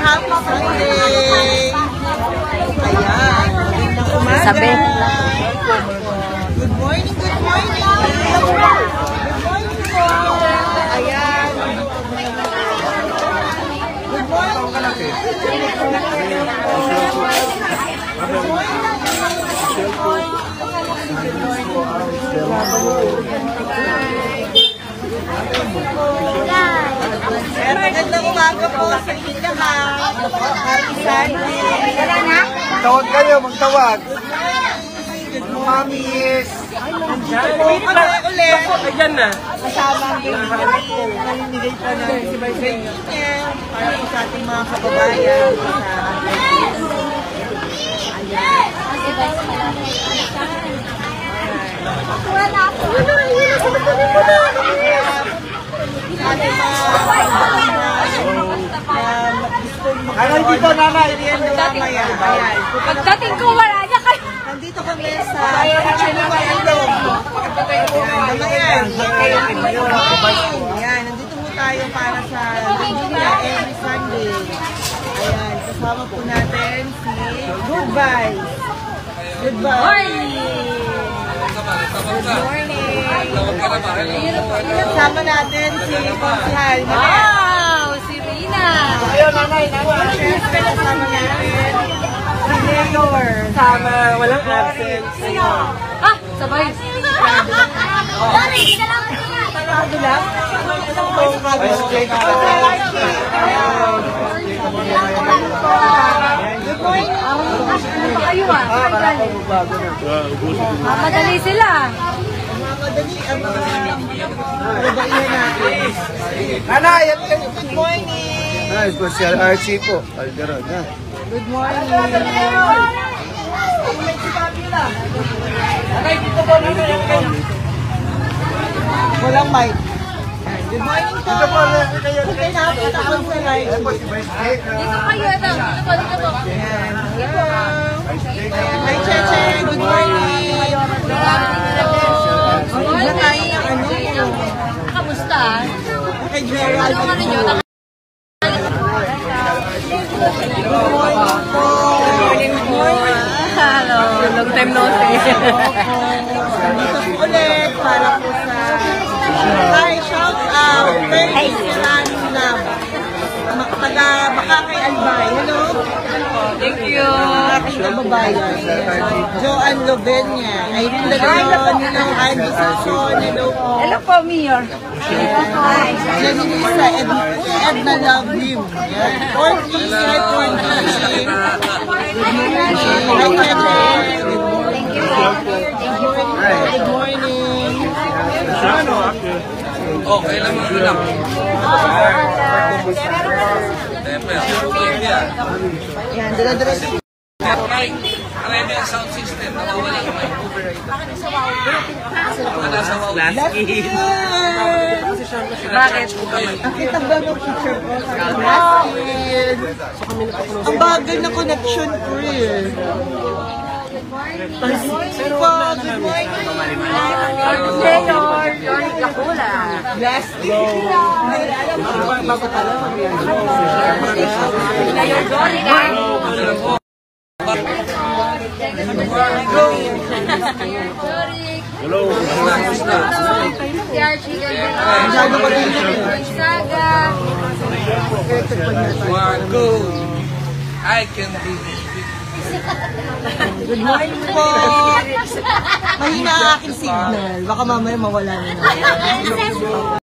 happy Sunday! Ayan, magandang umaga. Sabi. Good morning, good morning! Good morning po! Ayan. Good morning! Magandang umaga po sa inyo lahat. Happy Sunday. Wala na? Tawag kayo, magtawag. Good morning. Ulit. Ayan na. Kasama ang nanimigay pa na si Vice para po sa ating mga kababayan. Ano dito, nanay? Pagdating ko, wala na kayo. Nandito kami sa Chiniwalong. Ayan, nandito po tayo para sa Virginia every Sunday. Ayan, kasama po natin si Goodbye. Goodbye. Good morning. Kasama natin si Konsihal. Wow! Si Rina. Ayun, nanay. Siyempre, kasama natin si Mayor. Sama, walang absent. Ah! Sabay. Tarado lang. Good morning. Kayo ah. Madali sila. Madali ang mga kabaihan natin. Nanay, yan kayo. Good morning. Nice, po si Archie po. Alderon, ha? Good morning. Nanay, dito po, nanay. Walang mic. Good morning po. Dito po, nanay kayo. Okay na, patapon sa live. Ayan po si Vice Jake. Dito kayo. Dito po. Dito po. Hi, Cheche. Good morning. Wala tayo ng ano. Kamusta? Kay Gerald. Ano nyo? Good morning po. Good morning. Hello. Long time no see. Dito po ulit para po sa hi, shout out. Thank you na taga Bakakay Albay. Hello. Thank you. Aking kababayan. Joanne Lovenia. Irene Dalayon. Hello. Andy Sison. Hello po. Hello po, Mayor. Jenny Lisa. Edna Love Lim. Porky. Hi, Porky. Hi, Cheche. Good morning. Okay lang mga anak. Yan, dala-dala. Ang yung sound system, nawawala yung mic. Last kid. Bakit? Nakita ba ng picture ko sa last kid? Ang bagal na connection ko eh. Good morning po. Good morning. Mayor. Johnny Lakula. Last kid. Mayor Johnny. Hello. Si Archie Gabriel. Saga. Go. I can be. Good morning po. Mahina ang aking signal. Baka mamaya mawala na naman.